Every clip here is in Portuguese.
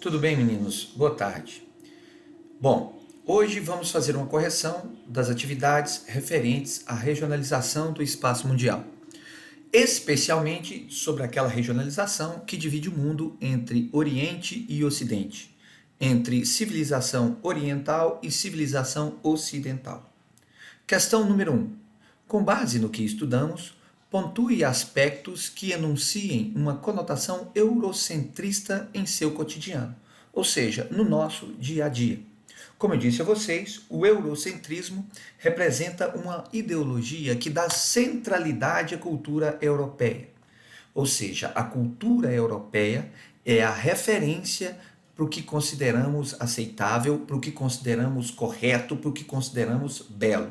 Tudo bem, meninos? Boa tarde. Bom, hoje vamos fazer uma correção das atividades referentes à regionalização do espaço mundial, especialmente sobre aquela regionalização que divide o mundo entre Oriente e Ocidente, entre civilização oriental e civilização ocidental. Questão número 1. Com base no que estudamos, pontue aspectos que enunciem uma conotação eurocentrista em seu cotidiano, ou seja, no nosso dia a dia. Como eu disse a vocês, o eurocentrismo representa uma ideologia que dá centralidade à cultura europeia. Ou seja, a cultura europeia é a referência para o que consideramos aceitável, para o que consideramos correto, para o que consideramos belo.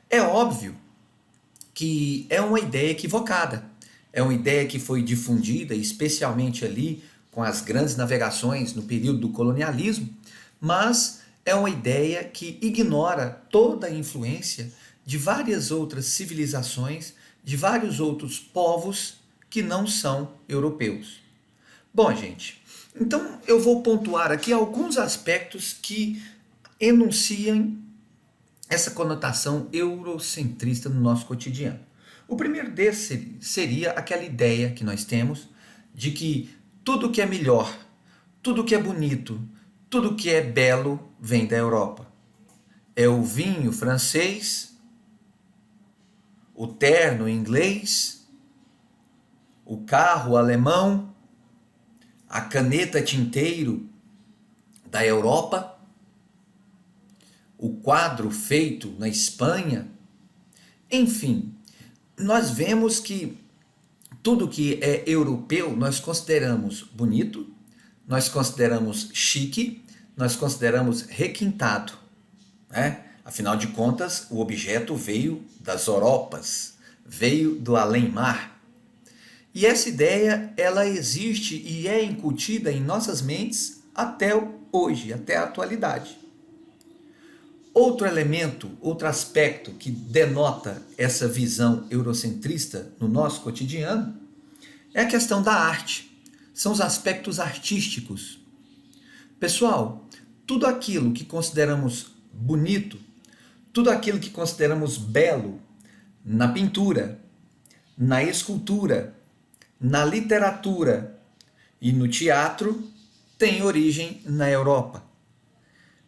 É óbvio que é uma ideia equivocada. É uma ideia que foi difundida, especialmente ali com as grandes navegações no período do colonialismo, mas é uma ideia que ignora toda a influência de várias outras civilizações, de vários outros povos que não são europeus. Bom, gente, então eu vou pontuar aqui alguns aspectos que enunciam essa conotação eurocentrista no nosso cotidiano. O primeiro desses seria aquela ideia que nós temos de que tudo que é melhor, tudo que é bonito, tudo que é belo vem da Europa. É o vinho francês, o terno inglês, o carro alemão, a caneta tinteiro da Europa, o quadro feito na Espanha. Enfim, nós vemos que tudo que é europeu nós consideramos bonito, nós consideramos chique, nós consideramos requintado, né? Afinal de contas, o objeto veio das Europas, veio do além-mar. E essa ideia, ela existe e é incutida em nossas mentes até hoje, até a atualidade. Outro elemento, outro aspecto que denota essa visão eurocentrista no nosso cotidiano é a questão da arte. São os aspectos artísticos. Pessoal, tudo aquilo que consideramos bonito, tudo aquilo que consideramos belo na pintura, na escultura, na literatura e no teatro tem origem na Europa.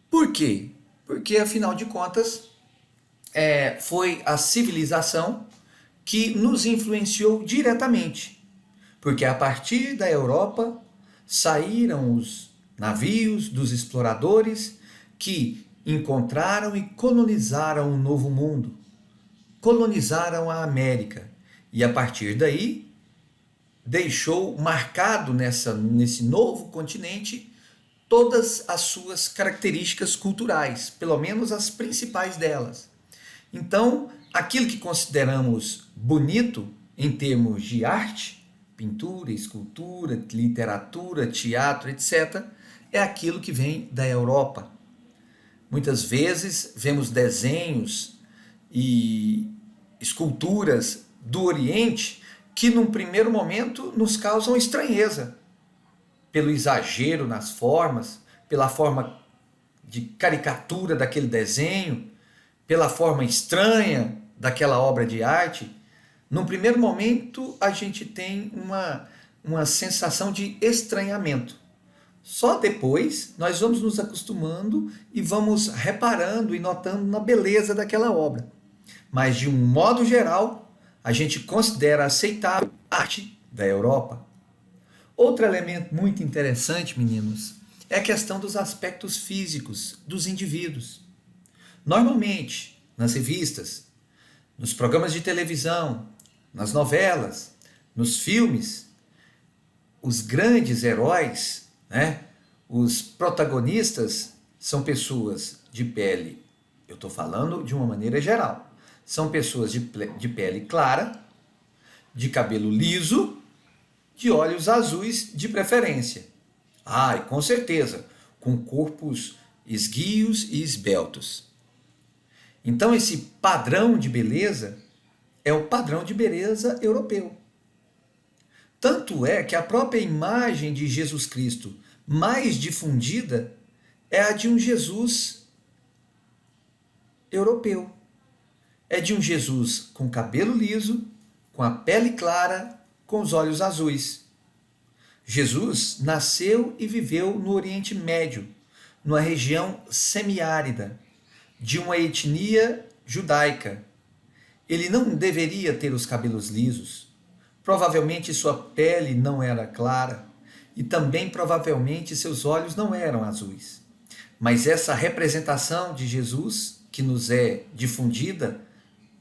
Por quê? Porque, afinal de contas, foi a civilização que nos influenciou diretamente. Porque a partir da Europa saíram os navios dos exploradores que encontraram e colonizaram o Novo Mundo, colonizaram a América. E a partir daí, deixou marcado nesse novo continente todas as suas características culturais, pelo menos as principais delas. Então, aquilo que consideramos bonito em termos de arte, pintura, escultura, literatura, teatro, etc., é aquilo que vem da Europa. Muitas vezes vemos desenhos e esculturas do Oriente que, num primeiro momento, nos causam estranheza, pelo exagero nas formas, pela forma de caricatura daquele desenho, pela forma estranha daquela obra de arte. Num primeiro momento, a gente tem uma sensação de estranhamento. Só depois nós vamos nos acostumando e vamos reparando e notando na beleza daquela obra. Mas, de um modo geral, a gente considera aceitável a arte da Europa. Outro elemento muito interessante, meninos, é a questão dos aspectos físicos dos indivíduos. Normalmente, nas revistas, nos programas de televisão, nas novelas, nos filmes, os grandes heróis, né, os protagonistas são pessoas de pele, eu estou falando de uma maneira geral, são pessoas de pele clara, de cabelo liso, de olhos azuis de preferência. E com certeza, com corpos esguios e esbeltos. Então esse padrão de beleza é o padrão de beleza europeu. Tanto é que a própria imagem de Jesus Cristo mais difundida é a de um Jesus europeu. É de um Jesus com cabelo liso, com a pele clara, com os olhos azuis. Jesus nasceu e viveu no Oriente Médio, numa região semiárida, de uma etnia judaica. Ele não deveria ter os cabelos lisos. Provavelmente sua pele não era clara e também provavelmente seus olhos não eram azuis. Mas essa representação de Jesus, que nos é difundida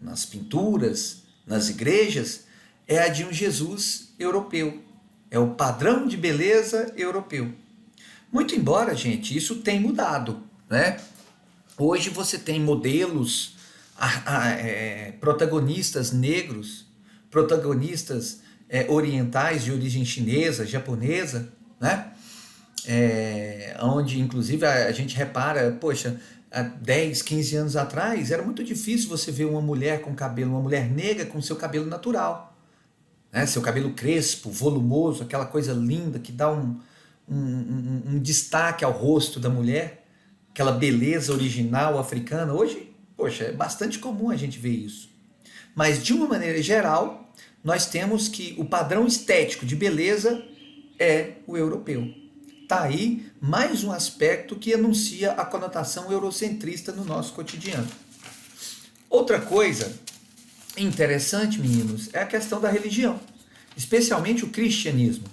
nas pinturas, nas igrejas, é a de um Jesus europeu. É o padrão de beleza europeu. Muito embora, gente, isso tenha mudado, né? Hoje você tem modelos, protagonistas negros, protagonistas orientais de origem chinesa, japonesa, né? Onde inclusive a gente repara, poxa, há 10, 15 anos atrás era muito difícil você ver uma mulher com cabelo, uma mulher negra com seu cabelo natural, né? Seu cabelo crespo, volumoso, aquela coisa linda que dá um destaque ao rosto da mulher, aquela beleza original africana. Hoje, poxa, é bastante comum a gente ver isso. Mas de uma maneira geral, nós temos que o padrão estético de beleza é o europeu. Está aí mais um aspecto que enuncia a conotação eurocentrista no nosso cotidiano. Outra coisa interessante, meninos, é a questão da religião, especialmente o cristianismo.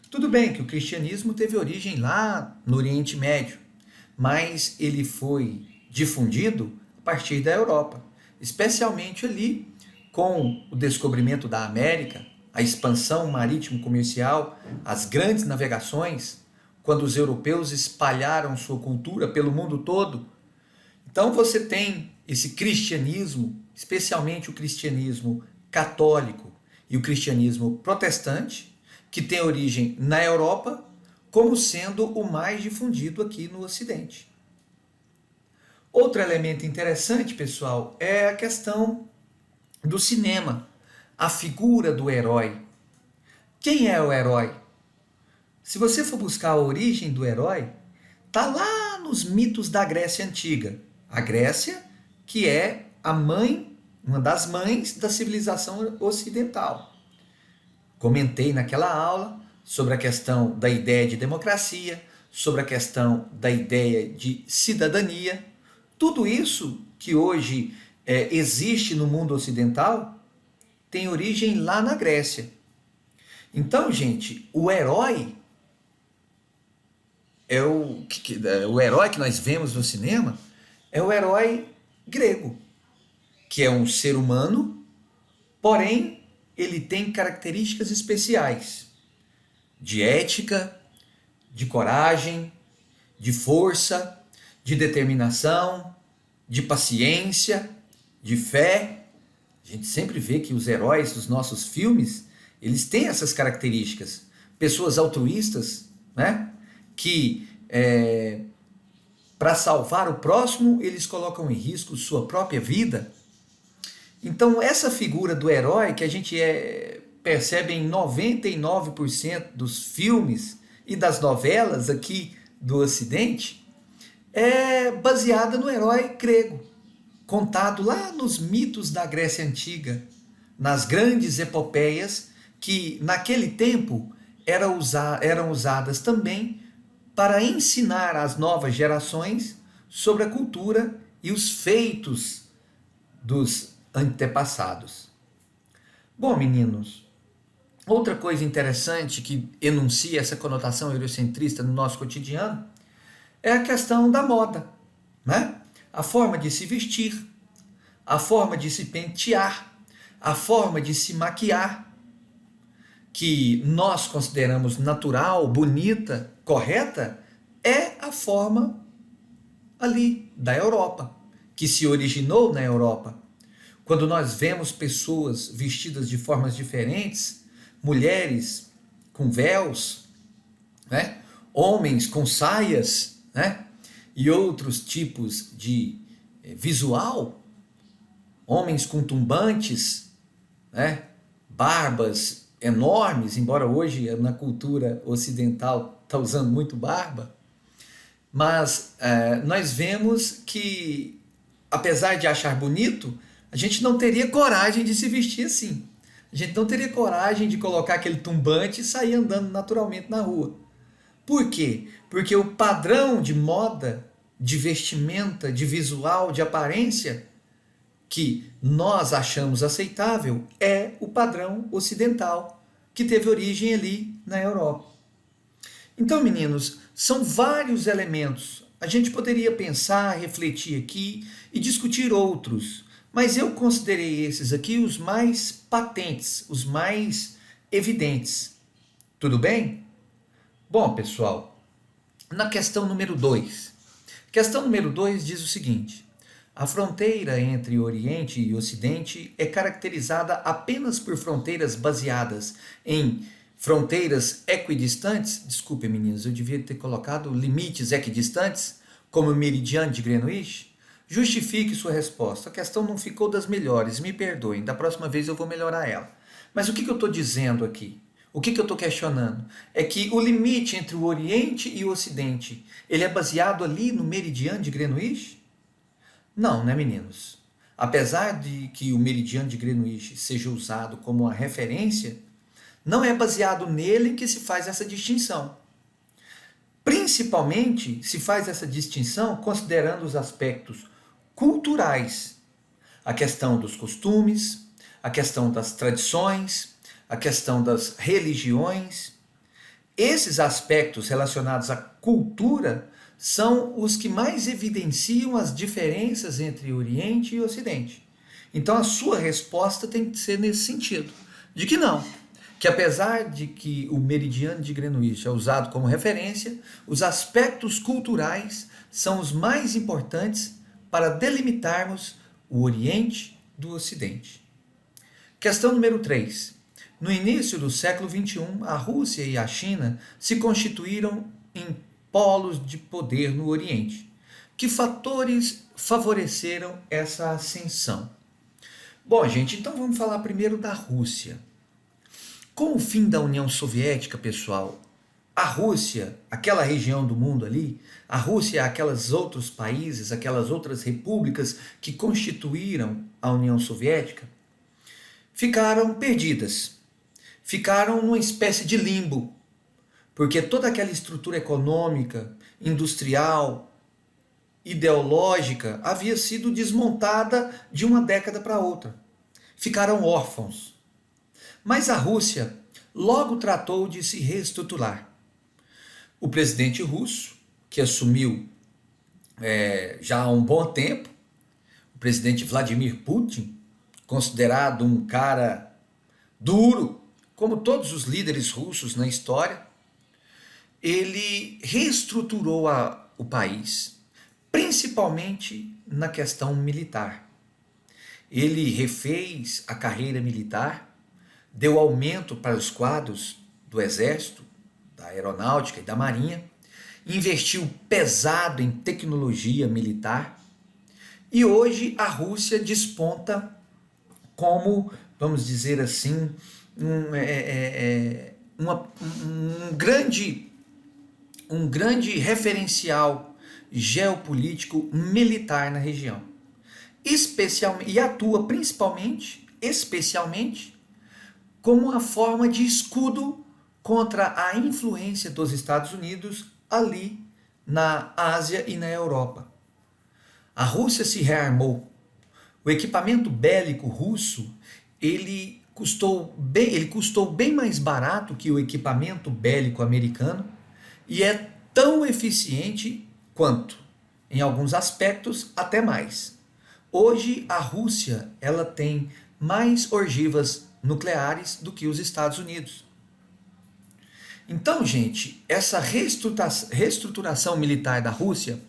Tudo bem que o cristianismo teve origem lá no Oriente Médio, mas ele foi difundido a partir da Europa, especialmente ali com o descobrimento da América, a expansão marítimo-comercial, as grandes navegações, quando os europeus espalharam sua cultura pelo mundo todo. Então você tem esse cristianismo, especialmente o cristianismo católico e o cristianismo protestante, que tem origem na Europa, como sendo o mais difundido aqui no Ocidente. Outro elemento interessante, pessoal, é a questão do cinema, a figura do herói. Quem é o herói? Se você for buscar a origem do herói, está lá nos mitos da Grécia Antiga. A Grécia, que é a mãe, uma das mães da civilização ocidental. Comentei naquela aula sobre a questão da ideia de democracia, sobre a questão da ideia de cidadania. Tudo isso que hoje existe no mundo ocidental tem origem lá na Grécia. Então, gente, o herói o herói que nós vemos no cinema é o herói grego, que é um ser humano, porém ele tem características especiais de ética, de coragem, de força, de determinação, de paciência, de fé. A gente sempre vê que os heróis dos nossos filmes, eles têm essas características. Pessoas altruístas, né? Que para salvar o próximo, eles colocam em risco sua própria vida. Então, essa figura do herói que a gente percebe em 99% dos filmes e das novelas aqui do Ocidente, é baseada no herói grego, contado lá nos mitos da Grécia Antiga, nas grandes epopeias que naquele tempo eram usadas também para ensinar às novas gerações sobre a cultura e os feitos dos antepassados. Bom, meninos, outra coisa interessante que enuncia essa conotação eurocentrista no nosso cotidiano é a questão da moda, né? A forma de se vestir, a forma de se pentear, a forma de se maquiar, que nós consideramos natural, bonita, correta, é a forma ali da Europa, que se originou na Europa. Quando nós vemos pessoas vestidas de formas diferentes, mulheres com véus, né? Homens com saias, né? E outros tipos de visual, homens com tumbantes, né? Barbas enormes, embora hoje na cultura ocidental está usando muito barba, mas nós vemos que, apesar de achar bonito, a gente não teria coragem de se vestir assim. A gente não teria coragem de colocar aquele tumbante e sair andando naturalmente na rua. Por quê? Porque o padrão de moda, de vestimenta, de visual, de aparência que nós achamos aceitável é o padrão ocidental, que teve origem ali na Europa. Então, meninos, são vários elementos. A gente poderia pensar, refletir aqui e discutir outros, mas eu considerei esses aqui os mais patentes, os mais evidentes. Tudo bem? Bom, pessoal, na questão número 2. Questão número 2 diz o seguinte: a fronteira entre Oriente e Ocidente é caracterizada apenas por fronteiras baseadas em fronteiras equidistantes. Desculpe, meninos, eu devia ter colocado limites equidistantes, como o meridiano de Greenwich. Justifique sua resposta. A questão não ficou das melhores, me perdoem, da próxima vez eu vou melhorar ela. Mas o que eu estou dizendo aqui? O que eu estou questionando? É que o limite entre o Oriente e o Ocidente, ele é baseado ali no meridiano de Greenwich? Não, né, meninos? Apesar de que o meridiano de Greenwich seja usado como uma referência, não é baseado nele que se faz essa distinção. Principalmente se faz essa distinção considerando os aspectos culturais, a questão dos costumes, a questão das tradições, a questão das religiões. Esses aspectos relacionados à cultura são os que mais evidenciam as diferenças entre Oriente e Ocidente. Então a sua resposta tem que ser nesse sentido, de que não, que apesar de que o meridiano de Greenwich é usado como referência, os aspectos culturais são os mais importantes para delimitarmos o Oriente do Ocidente. Questão número 3. No início do século XXI, a Rússia e a China se constituíram em polos de poder no Oriente. Que fatores favoreceram essa ascensão? Bom, gente, então vamos falar primeiro da Rússia. Com o fim da União Soviética, pessoal, a Rússia, aquela região do mundo ali, a Rússia, aqueles outros países, aquelas outras repúblicas que constituíram a União Soviética, ficaram perdidas. Ficaram numa espécie de limbo, porque toda aquela estrutura econômica, industrial, ideológica havia sido desmontada de uma década para outra. Ficaram órfãos. Mas a Rússia logo tratou de se reestruturar. O presidente russo, que assumiu já há um bom tempo, o presidente Vladimir Putin, considerado um cara duro, como todos os líderes russos na história, ele reestruturou o país, principalmente na questão militar. Ele refez a carreira militar, deu aumento para os quadros do Exército, da Aeronáutica e da Marinha, investiu pesado em tecnologia militar e hoje a Rússia desponta como, vamos dizer assim, um grande referencial geopolítico militar na região. E atua especialmente, como uma forma de escudo contra a influência dos Estados Unidos ali na Ásia e na Europa. A Rússia se rearmou. O equipamento bélico russo, ele custou bem mais barato que o equipamento bélico americano e é tão eficiente quanto, em alguns aspectos, até mais. Hoje a Rússia ela tem mais ogivas nucleares do que os Estados Unidos. Então, gente, essa reestruturação militar da Rússia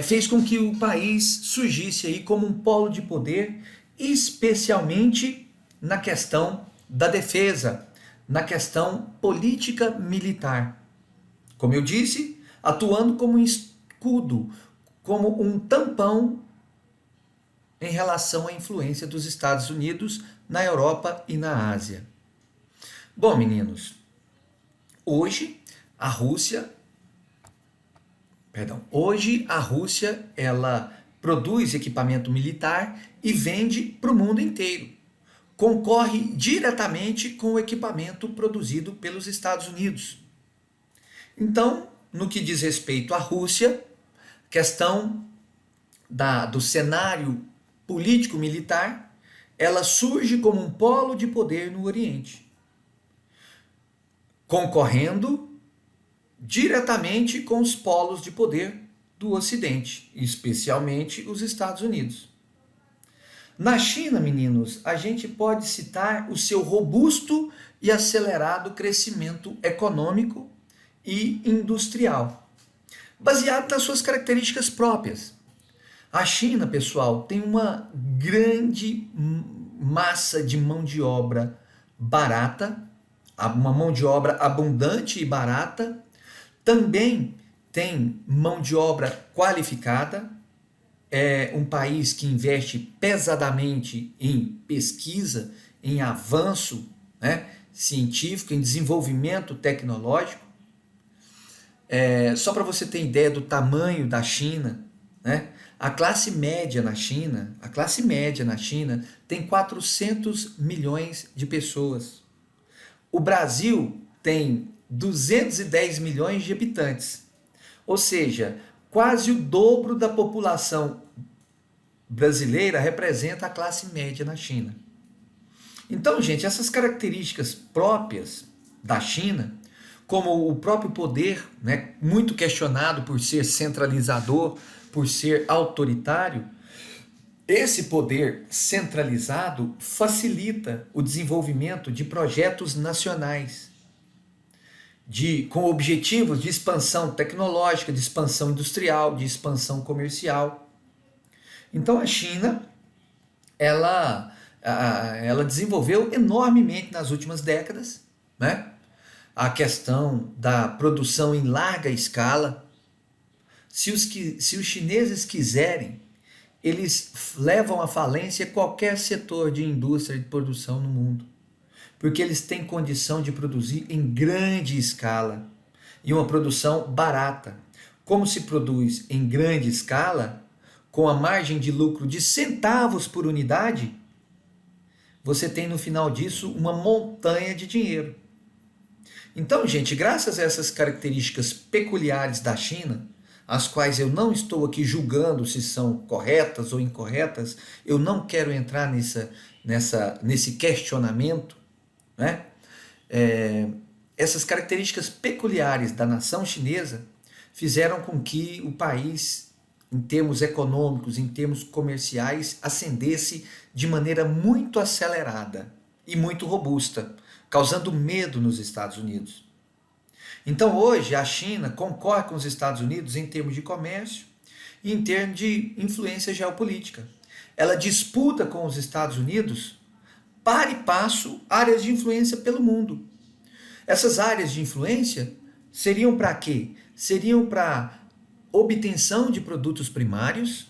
fez com que o país surgisse aí como um polo de poder, especialmente na questão da defesa, na questão política militar. Como eu disse, atuando como um escudo, como um tampão em relação à influência dos Estados Unidos na Europa e na Ásia. Bom, meninos, hoje A Rússia, perdão, hoje a Rússia ela produz equipamento militar e vende para o mundo inteiro. Concorre diretamente com o equipamento produzido pelos Estados Unidos. Então, no que diz respeito à Rússia, questão do cenário político-militar, ela surge como um polo de poder no Oriente, concorrendo diretamente com os polos de poder do Ocidente, especialmente os Estados Unidos. Na China, meninos, a gente pode citar o seu robusto e acelerado crescimento econômico e industrial, baseado nas suas características próprias. A China, pessoal, tem uma grande massa de mão de obra barata, uma mão de obra abundante e barata. Também tem mão de obra qualificada. É um país que investe pesadamente em pesquisa, em avanço, né, científico, em desenvolvimento tecnológico. Só para você ter ideia do tamanho da China, né? A classe média na China tem 400 milhões de pessoas. O Brasil tem 210 milhões de habitantes. Ou seja, quase o dobro da população brasileira representa a classe média na China. Então, gente, essas características próprias da China, como o próprio poder, né, muito questionado por ser centralizador, por ser autoritário, esse poder centralizado facilita o desenvolvimento de projetos nacionais, com objetivos de expansão tecnológica, de expansão industrial, de expansão comercial. Então a China, ela desenvolveu enormemente nas últimas décadas, né, a questão da produção em larga escala. Se os chineses quiserem, eles levam à falência qualquer setor de indústria de produção no mundo, porque eles têm condição de produzir em grande escala e uma produção barata. Como se produz em grande escala, com a margem de lucro de centavos por unidade, você tem no final disso uma montanha de dinheiro. Então, gente, graças a essas características peculiares da China, as quais eu não estou aqui julgando se são corretas ou incorretas, eu não quero entrar nesse questionamento, né? Essas características peculiares da nação chinesa fizeram com que o país, em termos econômicos, em termos comerciais, ascendesse de maneira muito acelerada e muito robusta, causando medo nos Estados Unidos. Então hoje a China concorre com os Estados Unidos em termos de comércio e em termos de influência geopolítica. Ela disputa com os Estados Unidos, para e passo, áreas de influência pelo mundo. Essas áreas de influência seriam para quê? Seriam para obtenção de produtos primários,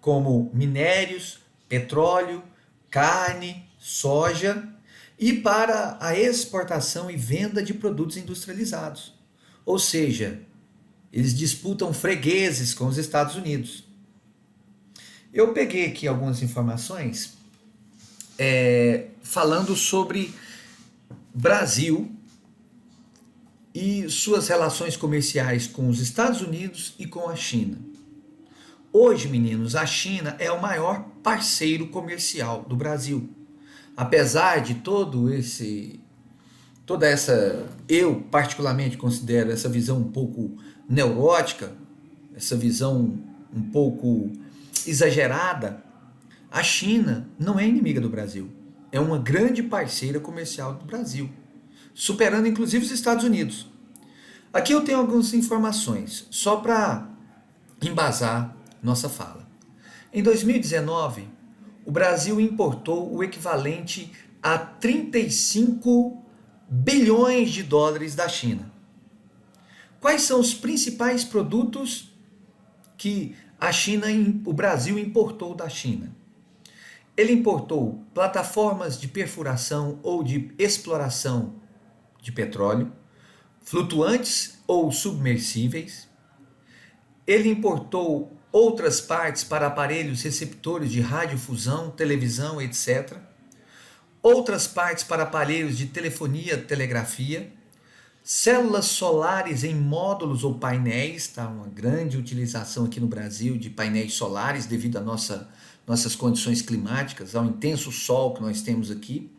como minérios, petróleo, carne, soja, e para a exportação e venda de produtos industrializados. Ou seja, eles disputam fregueses com os Estados Unidos. Eu peguei aqui algumas informações falando sobre Brasil e suas relações comerciais com os Estados Unidos e com a China. Hoje, meninos, a China é o maior parceiro comercial do Brasil. Apesar de eu particularmente considero essa visão um pouco neurótica, essa visão um pouco exagerada, a China não é inimiga do Brasil. É uma grande parceira comercial do Brasil, superando inclusive os Estados Unidos. Aqui eu tenho algumas informações, só para embasar nossa fala. Em 2019, o Brasil importou o equivalente a 35 bilhões de dólares da China. Quais são os principais produtos que o Brasil importou da China? Ele importou plataformas de perfuração ou de exploração de petróleo, flutuantes ou submersíveis. Ele importou outras partes para aparelhos receptores de radiodifusão, televisão, etc. Outras partes para aparelhos de telefonia, telegrafia. Células solares em módulos ou painéis, tá? Uma grande utilização aqui no Brasil de painéis solares devido às nossas condições climáticas, ao intenso sol que nós temos aqui.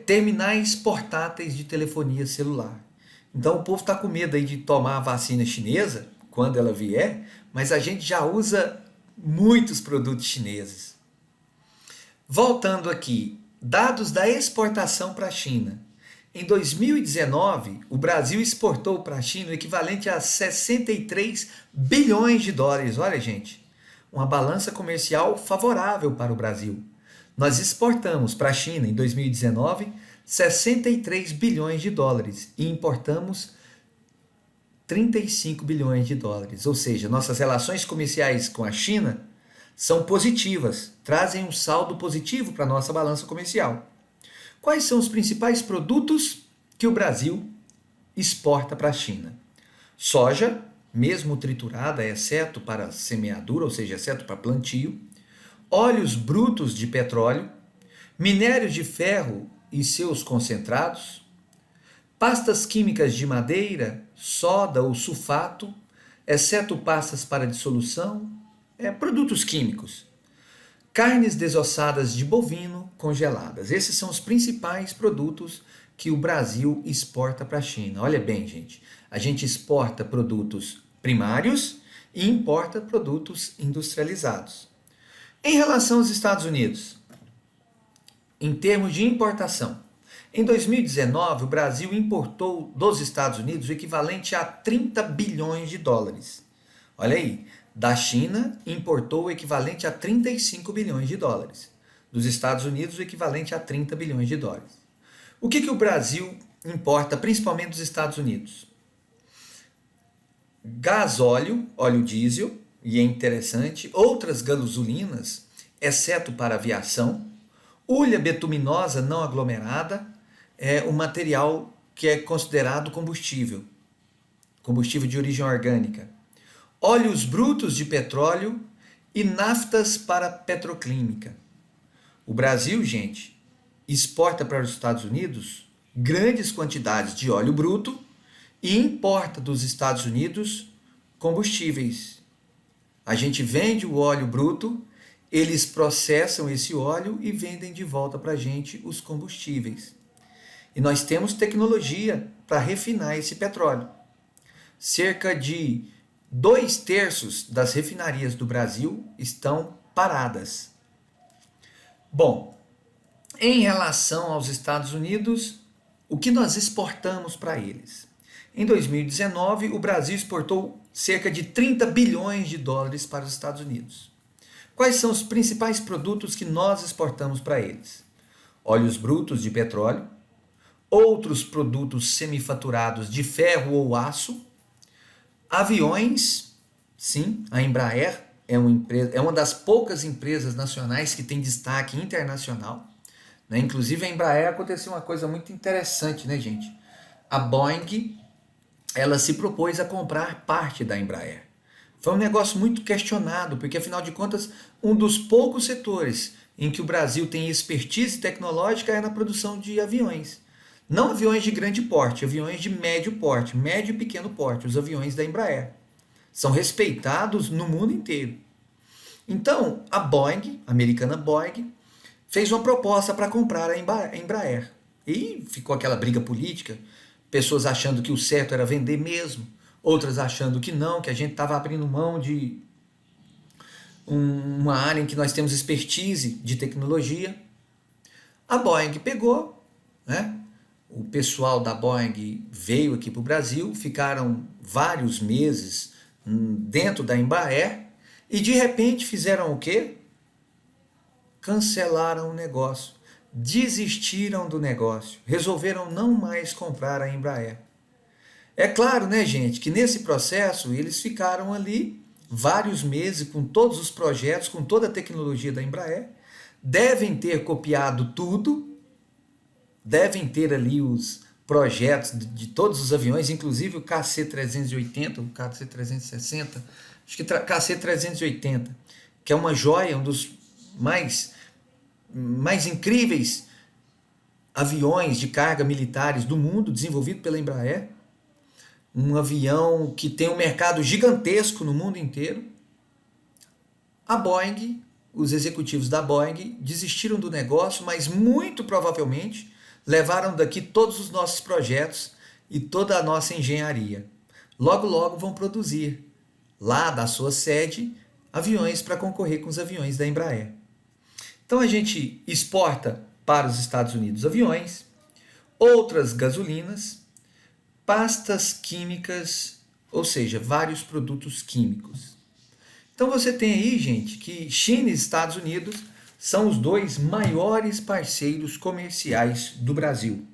Terminais portáteis de telefonia celular. Então o povo está com medo aí de tomar a vacina chinesa, quando ela vier, mas a gente já usa muitos produtos chineses. Voltando aqui, dados da exportação para a China. Em 2019, o Brasil exportou para a China o equivalente a 63 bilhões de dólares. Olha, gente, uma balança comercial favorável para o Brasil. Nós exportamos para a China, em 2019, 63 bilhões de dólares e importamos 35 bilhões de dólares. Ou seja, nossas relações comerciais com a China são positivas, trazem um saldo positivo para a nossa balança comercial. Quais são os principais produtos que o Brasil exporta para a China? Soja, mesmo triturada, exceto para semeadura, ou seja, exceto para plantio. Óleos brutos de petróleo. Minérios de ferro e seus concentrados. Pastas químicas de madeira, soda ou sulfato, exceto pastas para dissolução. Produtos químicos. Carnes desossadas de bovino congeladas. Esses são os principais produtos que o Brasil exporta para a China. Olha bem, gente, a gente exporta produtos primários e importa produtos industrializados. Em relação aos Estados Unidos, em termos de importação, em 2019 o Brasil importou dos Estados Unidos o equivalente a 30 bilhões de dólares. Olha aí. Da China, importou o equivalente a 35 bilhões de dólares. Dos Estados Unidos, o equivalente a 30 bilhões de dólares. O que o Brasil importa, principalmente dos Estados Unidos? Gasóleo, óleo diesel, e é interessante, outras gasolinas, exceto para aviação, hulha betuminosa não aglomerada, é um material que é considerado combustível de origem orgânica. Óleos brutos de petróleo e naftas para petroquímica. O Brasil, gente, exporta para os Estados Unidos grandes quantidades de óleo bruto e importa dos Estados Unidos combustíveis. A gente vende o óleo bruto, eles processam esse óleo e vendem de volta para a gente os combustíveis. E nós temos tecnologia para refinar esse petróleo. Cerca de 2/3 das refinarias do Brasil estão paradas. Bom, em relação aos Estados Unidos, o que nós exportamos para eles? Em 2019, o Brasil exportou cerca de 30 bilhões de dólares para os Estados Unidos. Quais são os principais produtos que nós exportamos para eles? Óleos brutos de petróleo, outros produtos semifaturados de ferro ou aço, aviões. Sim, a Embraer é uma das poucas empresas nacionais que tem destaque internacional, né? Inclusive a Embraer aconteceu uma coisa muito interessante, né, gente? A Boeing, ela se propôs a comprar parte da Embraer. Foi um negócio muito questionado, porque afinal de contas, um dos poucos setores em que o Brasil tem expertise tecnológica é na produção de aviões. Não aviões de grande porte, aviões de médio porte, médio e pequeno porte, os aviões da Embraer. São respeitados no mundo inteiro. Então, a Boeing, a americana Boeing, fez uma proposta para comprar a Embraer. E ficou aquela briga política, pessoas achando que o certo era vender mesmo, outras achando que não, que a gente estava abrindo mão de uma área em que nós temos expertise de tecnologia. A Boeing pegou, né? O pessoal da Boeing veio aqui para o Brasil, ficaram vários meses dentro da Embraer e de repente fizeram o quê? Cancelaram o negócio, desistiram do negócio, resolveram não mais comprar a Embraer. É claro, né, gente, que nesse processo eles ficaram ali vários meses com todos os projetos, com toda a tecnologia da Embraer, devem ter copiado tudo, devem ter ali os projetos de todos os aviões, inclusive o KC-380, o KC-360, acho que KC-380, que é uma joia, um dos mais incríveis aviões de carga militares do mundo, desenvolvido pela Embraer. Um avião que tem um mercado gigantesco no mundo inteiro. A Boeing, os executivos da Boeing desistiram do negócio, mas muito provavelmente levaram daqui todos os nossos projetos e toda a nossa engenharia. Logo, logo vão produzir, lá da sua sede, aviões para concorrer com os aviões da Embraer. Então a gente exporta para os Estados Unidos aviões, outras gasolinas, pastas químicas, ou seja, vários produtos químicos. Então você tem aí, gente, que China e Estados Unidos são os dois maiores parceiros comerciais do Brasil.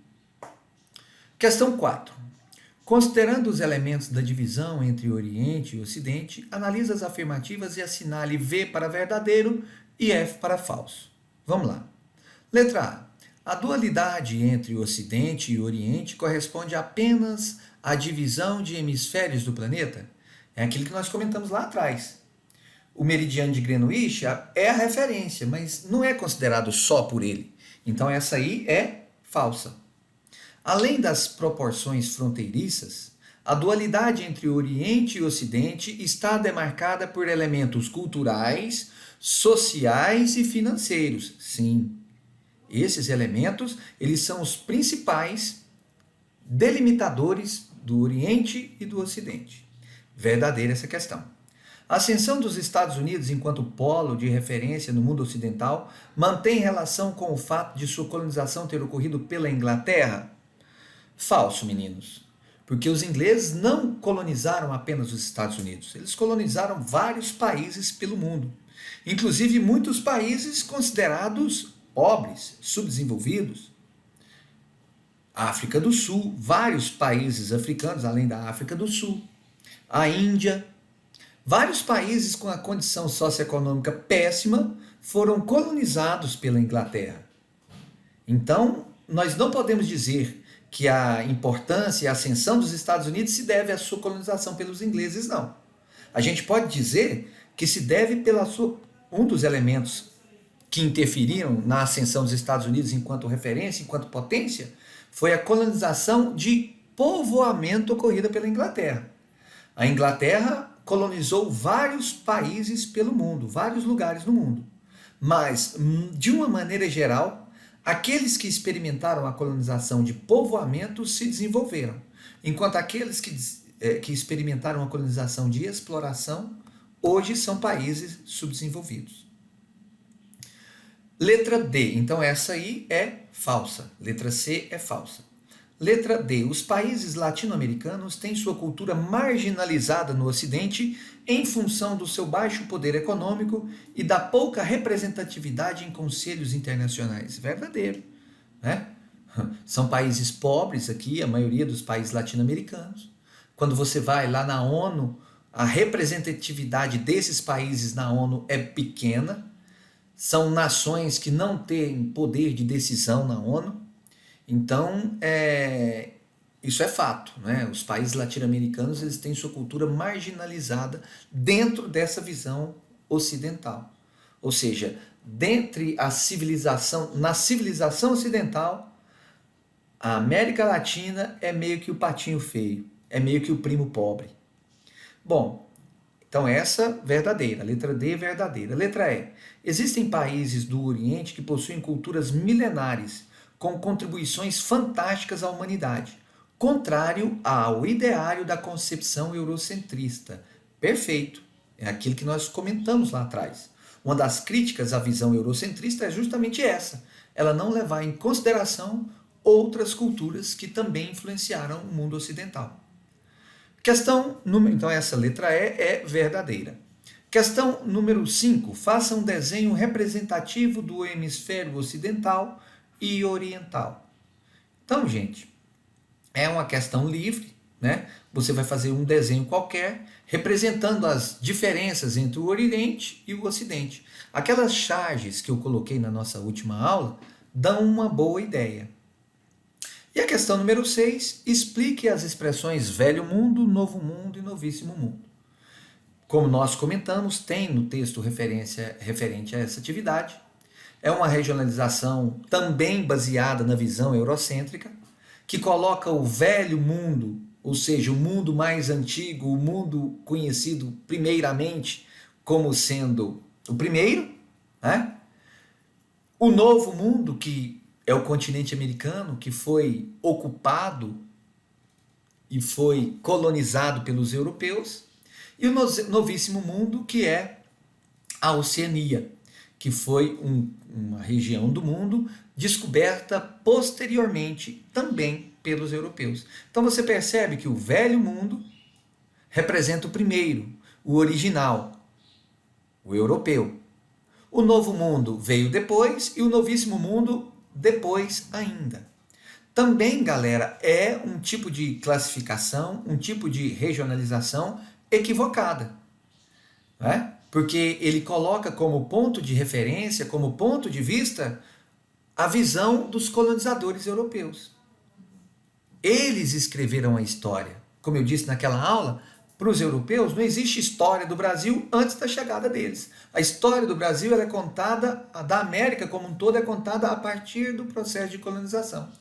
Questão 4. Considerando os elementos da divisão entre Oriente e Ocidente, analisa as afirmativas e assinale V para verdadeiro e F para falso. Vamos lá. Letra A. A dualidade entre Ocidente e Oriente corresponde apenas à divisão de hemisférios do planeta? É aquilo que nós comentamos lá atrás. O meridiano de Greenwich é a referência, mas não é considerado só por ele. Então essa aí é falsa. Além das proporções fronteiriças, a dualidade entre Oriente e Ocidente está demarcada por elementos culturais, sociais e financeiros. Sim. Esses elementos, eles são os principais delimitadores do Oriente e do Ocidente. Verdadeira essa questão. A ascensão dos Estados Unidos enquanto polo de referência no mundo ocidental mantém relação com o fato de sua colonização ter ocorrido pela Inglaterra? Falso, meninos. Porque os ingleses não colonizaram apenas os Estados Unidos, eles colonizaram vários países pelo mundo. Inclusive muitos países considerados pobres, subdesenvolvidos. África do Sul, vários países africanos, além da África do Sul. A Índia, vários países com a condição socioeconômica péssima foram colonizados pela Inglaterra. Então, nós não podemos dizer que a importância e a ascensão dos Estados Unidos se deve à sua colonização pelos ingleses, não. A gente pode dizer que se deve pela um dos elementos que interferiram na ascensão dos Estados Unidos enquanto referência, enquanto potência, foi a colonização de povoamento ocorrida pela Inglaterra. A Inglaterra colonizou vários países pelo mundo, vários lugares no mundo. Mas, de uma maneira geral, aqueles que experimentaram a colonização de povoamento se desenvolveram, enquanto aqueles que experimentaram a colonização de exploração, hoje são países subdesenvolvidos. Letra D, então essa aí é falsa. Letra C é falsa. Letra D, os países latino-americanos têm sua cultura marginalizada no Ocidente em função do seu baixo poder econômico e da pouca representatividade em conselhos internacionais. Verdadeiro, né? São países pobres aqui, a maioria dos países latino-americanos. Quando você vai lá na ONU, a representatividade desses países na ONU é pequena. São nações que não têm poder de decisão na ONU. Então, isso é fato, né? Os países latino-americanos eles têm sua cultura marginalizada dentro dessa visão ocidental. Ou seja, na civilização ocidental, a América Latina é meio que o patinho feio, é meio que o primo pobre. Bom, então essa verdadeira, letra D verdadeira. Letra E, existem países do Oriente que possuem culturas milenares com contribuições fantásticas à humanidade, contrário ao ideário da concepção eurocentrista. Perfeito, é aquilo que nós comentamos lá atrás. Uma das críticas à visão eurocentrista é justamente essa, ela não levar em consideração outras culturas que também influenciaram o mundo ocidental. Então essa letra E é verdadeira. Questão número 5. Faça um desenho representativo do hemisfério ocidental e oriental. Então, gente, é uma questão livre, né? Você vai fazer um desenho qualquer representando as diferenças entre o Oriente e o Ocidente. Aquelas charges que eu coloquei na nossa última aula dão uma boa ideia. E a questão número 6, explique as expressões velho mundo, novo mundo e novíssimo mundo. Como nós comentamos, tem no texto referência referente a essa atividade. É uma regionalização também baseada na visão eurocêntrica, que coloca o velho mundo, ou seja, o mundo mais antigo, o mundo conhecido primeiramente como sendo o primeiro, né? O novo mundo, que é o continente americano, que foi ocupado e foi colonizado pelos europeus, e o novíssimo mundo, que é a Oceania, que foi uma região do mundo descoberta posteriormente também pelos europeus. Então você percebe que o velho mundo representa o primeiro, o original, o europeu. O novo mundo veio depois e o novíssimo mundo depois ainda. Também, galera, é um tipo de classificação, um tipo de regionalização equivocada, né? Porque ele coloca como ponto de referência, como ponto de vista, a visão dos colonizadores europeus. Eles escreveram a história. Como eu disse naquela aula, para os europeus não existe história do Brasil antes da chegada deles. A história do Brasil ela é contada, a da América como um todo é contada a partir do processo de colonização.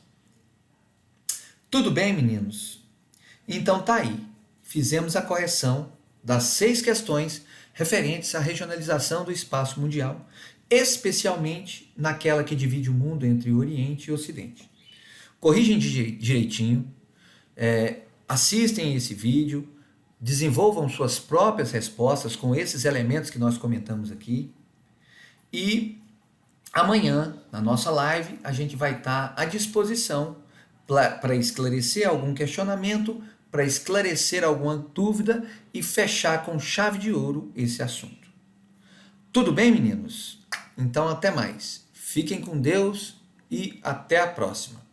Tudo bem, meninos? Então tá aí. Fizemos a correção das 6 questões referentes à regionalização do espaço mundial, especialmente naquela que divide o mundo entre Oriente e Ocidente. Corrigem direitinho, assistem esse vídeo, desenvolvam suas próprias respostas com esses elementos que nós comentamos aqui. E amanhã, na nossa live, a gente vai estar à disposição para esclarecer algum questionamento, para esclarecer alguma dúvida e fechar com chave de ouro esse assunto. Tudo bem, meninos? Então, até mais. Fiquem com Deus e até a próxima.